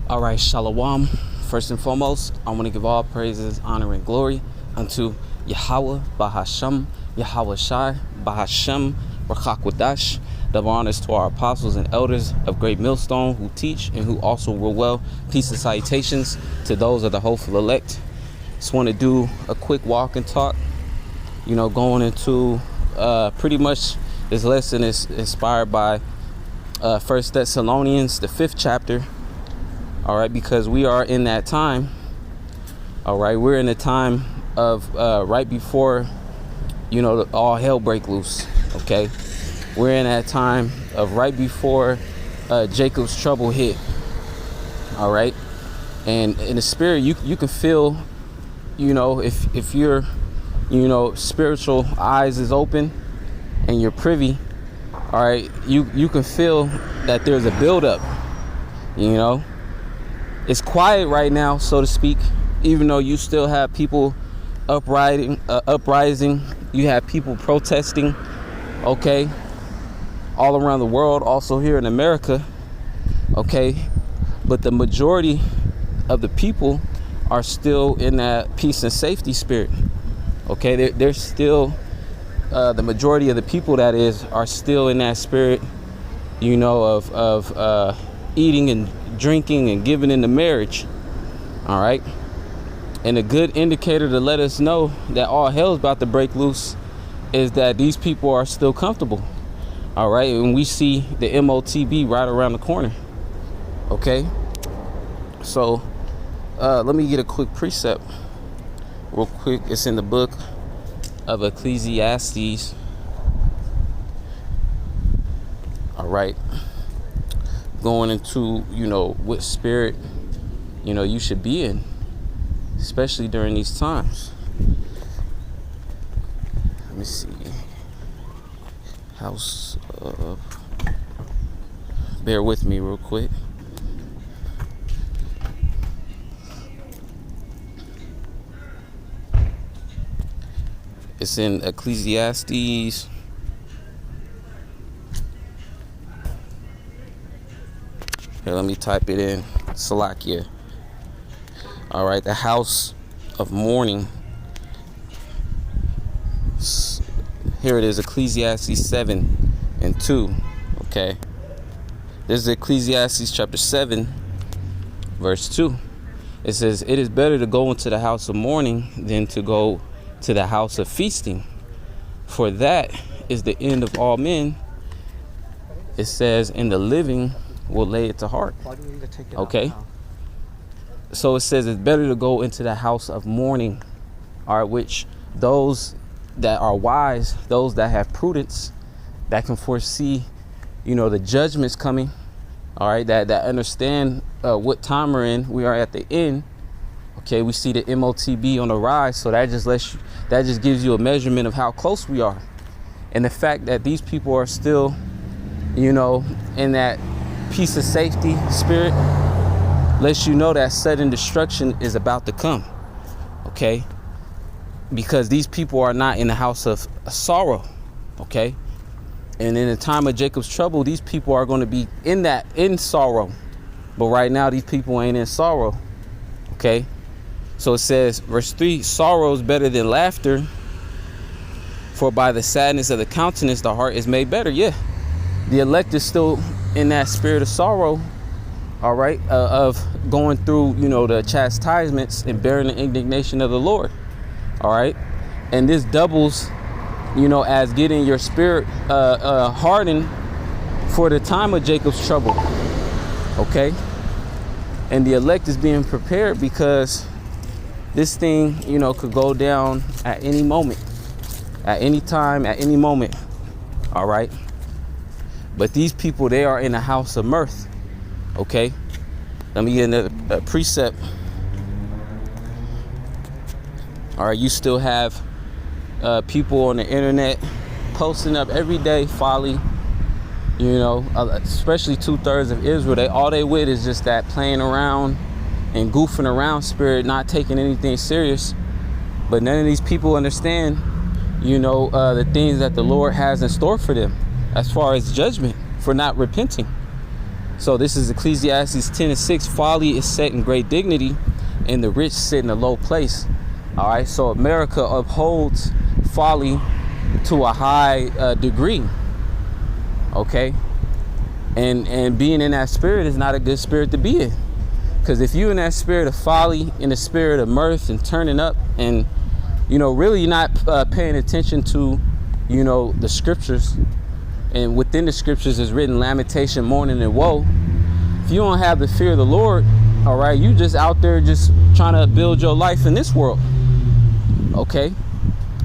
All right, Shalom. First and foremost, I want to give all praises, honor, and glory unto Yahweh, Bahasham, Yahweh Shai, Bahashem, Rachakwadash. Double honors to our apostles and elders of Great Millstone who teach and who also rule well. Peace and salutations to those of the hopeful elect. Just want to do a quick walk and talk, going into pretty much this lesson is inspired by 1 Thessalonians, the 5th chapter. All right, because we are in that time. All right, we're in the time of right before, all hell break loose. Okay, we're in that time of right before Jacob's trouble hit. All right, and in the spirit, you can feel, if your, spiritual eyes is open and you're privy. All right, you can feel that there's a buildup. It's quiet right now, so to speak, even though you still have people uprising. You have people protesting, okay, all around the world, also here in America, okay. But the majority of the people are still in that peace and safety spirit, okay. They're still, the majority of the people, that is, are still in that spirit, of eating and drinking and giving into marriage. All right, and a good indicator to let us know that all hell's about to break loose is that these people are still comfortable. All right, and we see the MOTB right around the corner. Okay, so let me get a quick precept real quick. It's in the book of Ecclesiastes. All right, going into what spirit you should be in, especially during these times. Let me see. House of, bear with me real quick. It's in Ecclesiastes. Here, let me type it in. Salakia. All right, the house of mourning. Here it is, Ecclesiastes 7:2. Okay. This is Ecclesiastes chapter 7, verse 2. It says, "It is better to go into the house of mourning than to go to the house of feasting, for that is the end of all men." It says, "And the living will lay it to heart." Okay, so it says it's better to go into the house of mourning, all right, which those that are wise, those that have prudence, that can foresee the judgments coming, all right, that understand what time we're in. We are at the end. Okay, we see the MOTB on the rise, so that just gives you a measurement of how close we are, and the fact that these people are still in that peace of safety spirit lets you know that sudden destruction is about to come. Okay, because these people are not in the house of sorrow. Okay, and in the time of Jacob's trouble, these people are going to be in sorrow, but right now these people ain't in sorrow. Okay, so it says, verse 3, "Sorrow is better than laughter, for by the sadness of the countenance the heart is made better." Yeah, the elect is still in that spirit of sorrow, all right, of going through, the chastisements and bearing the indignation of the Lord, all right, and this doubles, as getting your spirit hardened for the time of Jacob's trouble, okay, and the elect is being prepared because this thing, could go down at any moment, at any time, at any moment, all right. But these people, they are in the house of mirth. Okay, let me get a precept. All right, you still have people on the internet posting up every day folly. Especially 2/3 of Israel. All they with is just that playing around and goofing around spirit, not taking anything serious. But none of these people understand, the things that the Lord has in store for them, as far as judgment for not repenting. So this is Ecclesiastes 10:6. Folly is set in great dignity, and the rich sit in a low place. All right. So America upholds folly to a high degree. Okay. And being in that spirit is not a good spirit to be in. Because if you're in that spirit of folly, in the spirit of mirth and turning up, and really you're not paying attention to the scriptures, and within the scriptures is written lamentation, mourning, and woe. If you don't have the fear of the Lord, all right, you just out there just trying to build your life in this world. Okay.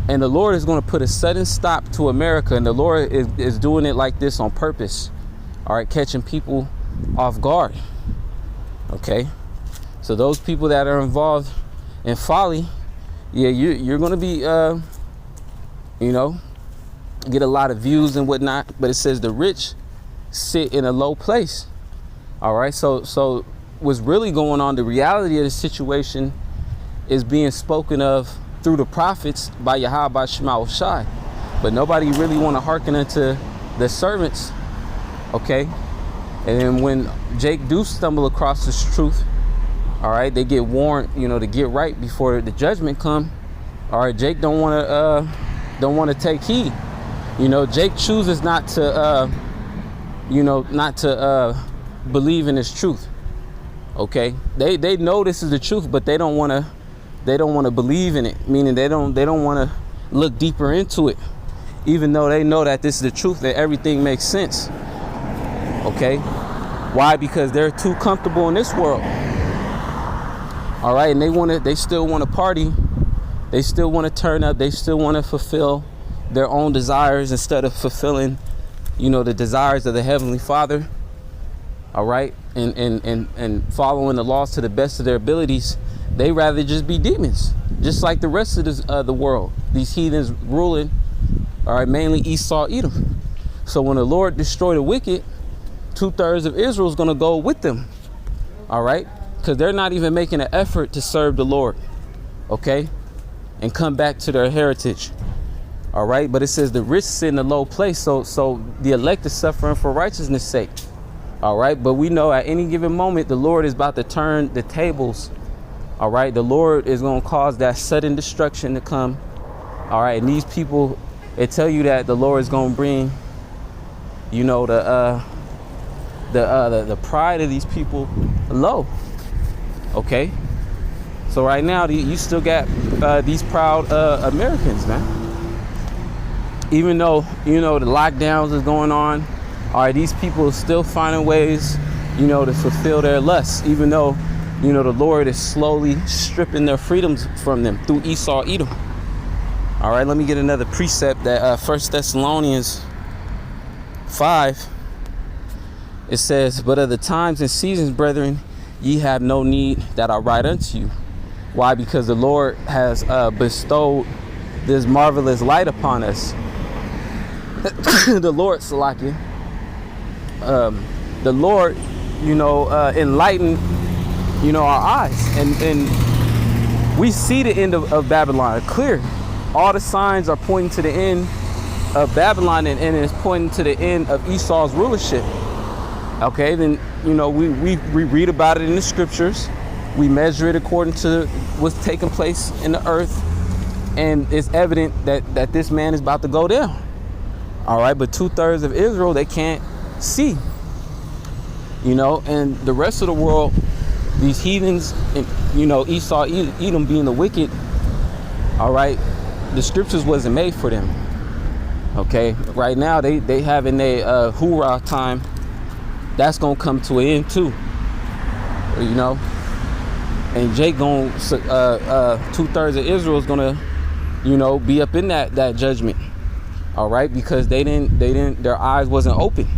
And the Lord is going to put a sudden stop to America, and the Lord is doing it like this on purpose. All right, catching people off guard. Okay, so those people that are involved in folly, yeah, you're going to be, get a lot of views and whatnot. But it says the rich sit in a low place. All right, so what's really going on, the reality of the situation is being spoken of through the prophets by Yahweh Shema Shai. But nobody really want to hearken unto the servants. Okay, and then when Jake do stumble across this truth, all right, they get warned, to get right before the judgment come. All right, Jake don't want to take heed. Jake chooses not to believe in his truth. Okay, they know this is the truth, but they don't want to believe in it. Meaning they don't want to look deeper into it, even though they know that this is the truth, that everything makes sense. Okay, why? Because they're too comfortable in this world. All right, and they still want to party, they still want to turn up, they still want to fulfill their own desires instead of fulfilling, the desires of the Heavenly Father. All right, and following the laws to the best of their abilities. They rather just be demons, just like the rest of the world. These heathens ruling, all right, mainly Esau, Edom. So when the Lord destroy the wicked, 2/3 of Israel is going to go with them. All right, because they're not even making an effort to serve the Lord. Okay, and come back to their heritage. All right, but it says the rich sit in a low place. So the elect is suffering for righteousness' sake. All right, but we know at any given moment the Lord is about to turn the tables. All right, the Lord is going to cause that sudden destruction to come. All right, and these people, they tell you that the Lord is going to bring, the pride of these people low. Okay, so right now you still got these proud Americans, man. Even though the lockdowns is going on, all right, these people are still finding ways to fulfill their lusts, even though the Lord is slowly stripping their freedoms from them through Esau, Edom. All right, let me get another precept that 1 Thessalonians 5. It says, "But of the times and seasons, brethren, ye have no need that I write unto you." Why? Because the Lord has bestowed this marvelous light upon us. The Lord, Salakia, the Lord, enlightened, our eyes, and we see the end of Babylon clear. All the signs are pointing to the end of Babylon, and it's pointing to the end of Esau's rulership. Okay, then we read about it in the scriptures. We measure it according to what's taking place in the earth, and it's evident that this man is about to go down. All right, but 2/3 of Israel, they can't see. And the rest of the world, these heathens, and Esau, Edom being the wicked. All right, the scriptures wasn't made for them. Okay, right now they having a hoorah time. That's gonna come to an end too. And Jake going 2/3 of Israel is gonna be up in that judgment. All right, because they didn't their eyes wasn't open.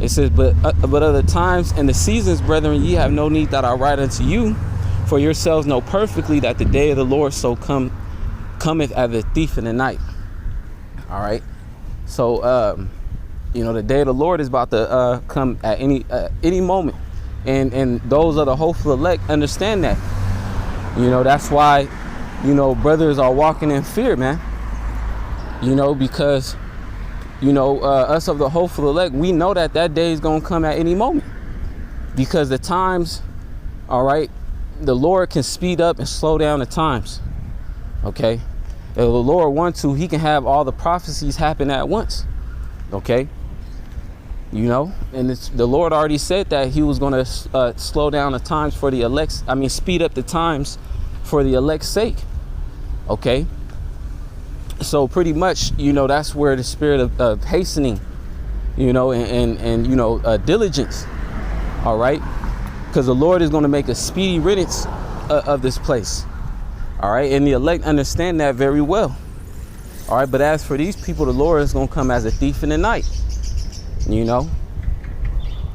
It says, but other times and the seasons, brethren, ye have no need that I write unto you, for yourselves know perfectly that the day of the Lord so cometh as a thief in the night. All right, so the day of the Lord is about to come at any moment, and those of the hopeful elect understand that. That's why brothers are walking in fear, man. Because us of the hopeful elect, we know that day is gonna come at any moment. because the times, all right, the Lord can speed up and slow down the times. Okay, if the Lord wants to, he can have all the prophecies happen at once. Okay, you know, and the Lord already said that he was going to slow down the times for the elect's, speed up the times for the elect's sake. Okay, so pretty much, you know, that's where the spirit of hastening, you know, and you know, diligence. All right, because the Lord is going to make a speedy riddance of this place. All right, and the elect understand that very well. All right, but as for these people, the Lord is going to come as a thief in the night, you know,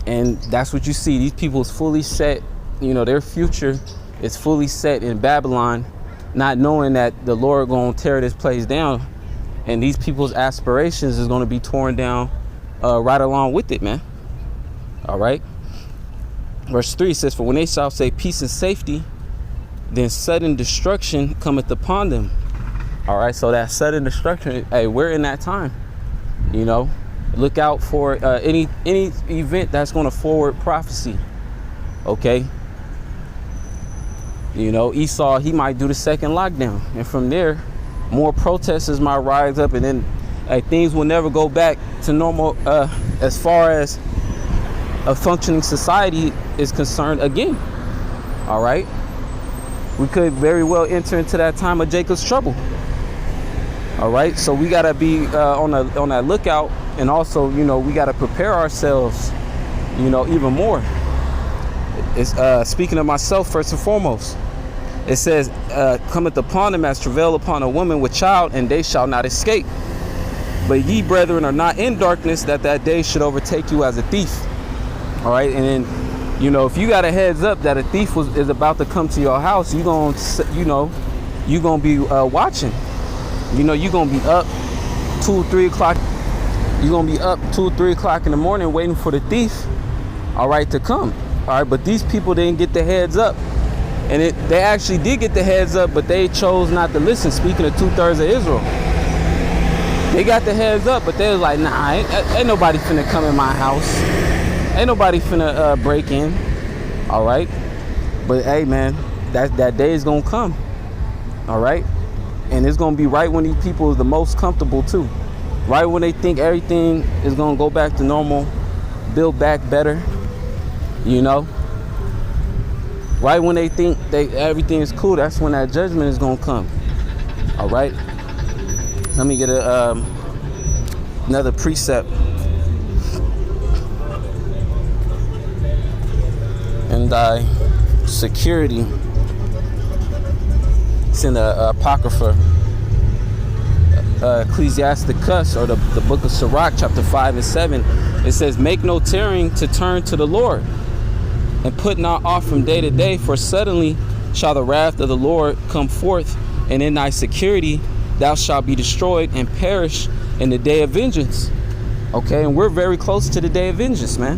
and that's what you see. These people is fully set, you know, their future is fully set in Babylon, not knowing that the Lord going to tear this place down, and these people's aspirations is going to be torn down right along with it, man. All right. Verse 3 says, for when they shall say peace and safety, then sudden destruction cometh upon them. All right, so that sudden destruction, hey, we're in that time. You know, look out for any event that's going to forward prophecy. Okay, you know, Esau, he might do the second lockdown, and from there, more protesters might rise up, and then things will never go back to normal as far as a functioning society is concerned again. All right, we could very well enter into that time of Jacob's trouble. All right, so we gotta be on that lookout, and also, you know, we gotta prepare ourselves, you know, even more. It's speaking of myself first and foremost. It says, cometh upon them as travail upon a woman with child, and they shall not escape. But ye, brethren, are not in darkness, that day should overtake you as a thief. All right, and then, you know, if you got a heads up that a thief is about to come to your house, you gonna be watching. You know, you're gonna be up 2 or 3 o'clock. You're gonna be up 2 or 3 o'clock in the morning waiting for the thief, all right, to come. All right, but these people didn't get the heads up, and they actually did get the heads up, but they chose not to listen. Speaking of 2/3 of Israel, they got the heads up, but they was like, nah, ain't nobody finna come in my house. Ain't nobody finna break in. All right, but hey, man, that day is gonna come. All right. And it's going to be right when these people are the most comfortable too. Right when they think everything is going to go back to normal, build back better, you know. Right when they think everything is cool, that's when that judgment is going to come. All right. Let me get another precept. And thy security. It's in the Apocrypha, Ecclesiasticus, or the book of Sirach, chapter 5 and 7. It says, make no tarrying to turn to the Lord, and put not off from day to day, for suddenly shall the wrath of the Lord come forth, and in thy security thou shalt be destroyed and perish in the day of vengeance. Okay, and we're very close to the day of vengeance, man.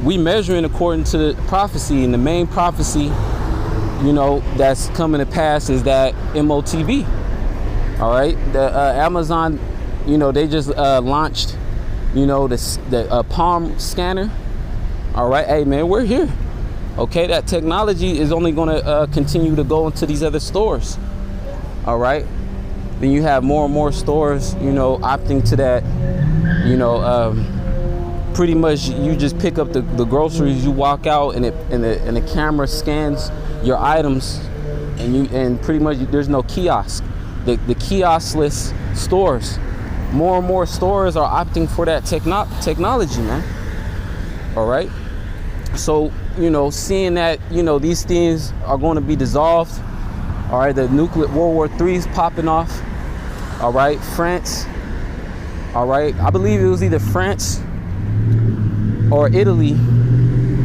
We measuring according to the prophecy, and the main prophecy, you know, that's coming to pass is that MOTB. All right, the Amazon, you know, they just launched, you know, the palm scanner. All right, hey man, we're here. Okay, that technology is only going to continue to go into these other stores. All right, then you have more and more stores, you know, opting to that. You know, pretty much you just pick up the groceries, you walk out, and the camera scans your items, and pretty much there's no kiosk. The kioskless stores, more and more stores are opting for that technology, man. All right, so, you know, seeing that, you know, these things are going to be dissolved. All right, the nuclear World War III is popping off. All right, France. All right, I believe it was either France or Italy.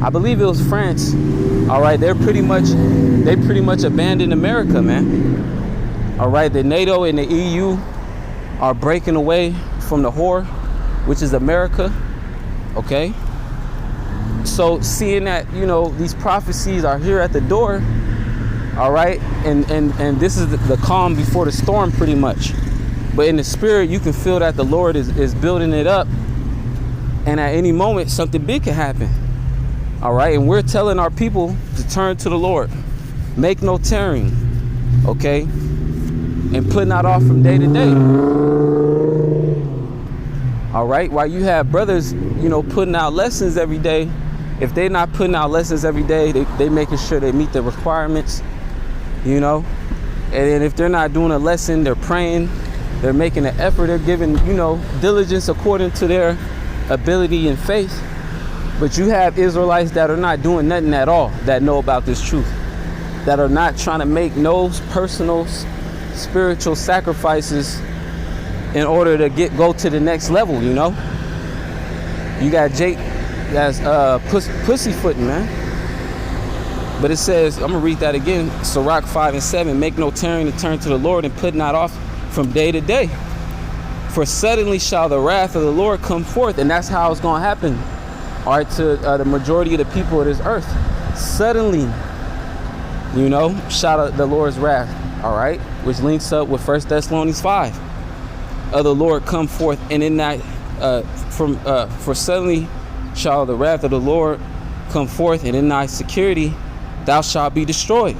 I believe it was France. All right, they pretty much abandoned America, man. All right, the NATO and the EU are breaking away from the whore, which is America. Okay, so seeing that, you know, these prophecies are here at the door. All right, and this is the calm before the storm, pretty much. But in the spirit, you can feel that the Lord is building it up, and at any moment something big can happen. All right, and we're telling our people to turn to the Lord, make no tarrying, okay, and put not off from day to day. All right, while you have brothers, putting out lessons every day, if they're not putting out lessons every day, they making sure they meet the requirements, and then if they're not doing a lesson, they're praying, they're making an effort, they're giving, diligence according to their ability and faith. But you have Israelites that are not doing nothing at all, that know about this truth, that are not trying to make no personal spiritual sacrifices in order to go to the next level. You got Jake that's pussyfooting, man. But it says, I'm gonna read that again, Sirach 5:7, make no tarrying to turn to the Lord, and put not off from day to day, for suddenly shall the wrath of the Lord come forth. And that's how it's gonna happen, all right, to the majority of the people of this earth. Suddenly, shall the Lord's wrath, all right, which links up with 1 Thessalonians 5, of the Lord come forth. And in that, for suddenly shall the wrath of the Lord come forth, and in thy security thou shalt be destroyed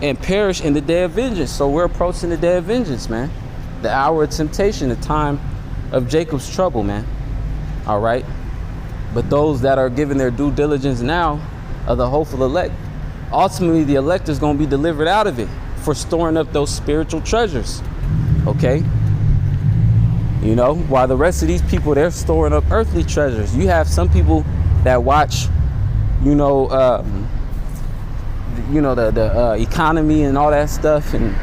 and perish in the day of vengeance. So we're approaching the day of vengeance, man. The hour of temptation, the time of Jacob's trouble, man. All right. But those that are giving their due diligence now are the hopeful elect. Ultimately, the elect is going to be delivered out of it for storing up those spiritual treasures. Okay. While the rest of these people, they're storing up earthly treasures. You have some people that watch, the economy and all that stuff. And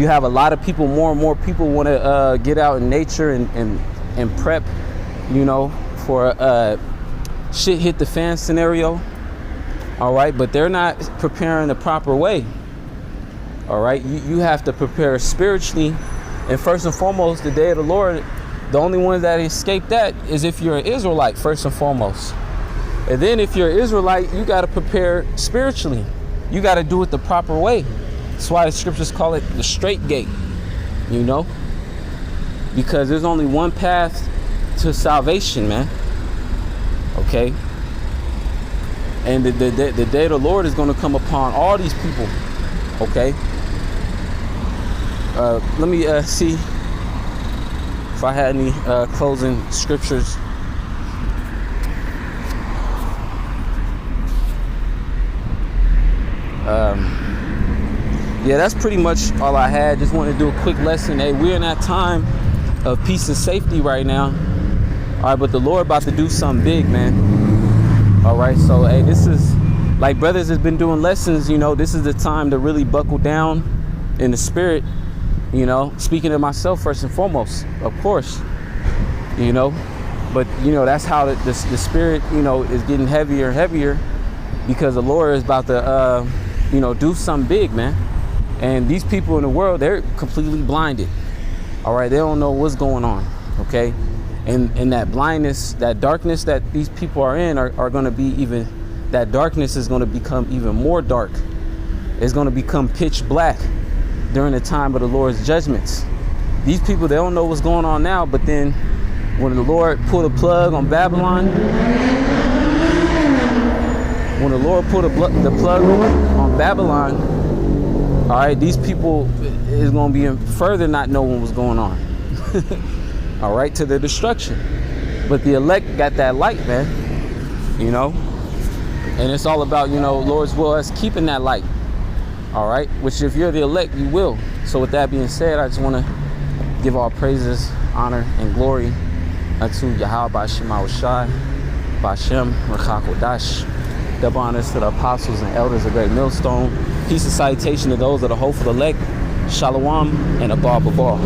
you have a lot of people, more and more people want to get out in nature and prep, for shit hit the fan scenario. All right, but they're not preparing the proper way. All right, you have to prepare spiritually, and first and foremost, the day of the Lord, the only ones that escape that is if you're an Israelite, first and foremost. And then if you're an Israelite, you got to prepare spiritually. You got to do it the proper way. That's why the scriptures call it the straight gate, because there's only one path to salvation, man. Okay. And the day of the Lord is going to come upon all these people. Okay. Let me see if I had any closing scriptures. Yeah, that's pretty much all I had. Just wanted to do a quick lesson. Hey, we're in that time of peace and safety right now. All right, but the Lord about to do something big, man. All right, so hey, this is like brothers has been doing lessons. This is the time to really buckle down in the spirit. Speaking to myself first and foremost, of course. But that's how the spirit is getting heavier and heavier, because the Lord is about to do something big, man. And these people in the world, they're completely blinded. All right, they don't know what's going on. Okay. And that blindness, that darkness that these people are in are going to be that darkness is going to become even more dark. It's going to become pitch black during the time of the Lord's judgments. These people, they don't know what's going on now, but then when the Lord pulled a plug on Babylon, on Babylon, all right, these people is going to be further not knowing what's going on. All right, to their destruction. But the elect got that light, man. And it's all about, Lord's will, us keeping that light. All right, which if you're the elect, you will. So with that being said, I just want to give all praises, honor, and glory unto Yahweh B'Shem Awashai, B'Shem Rakakodash. Double honors to the apostles and elders of Great Millstone. Peace and salutation to those of the hopeful elect. Shalom and Abba Babal.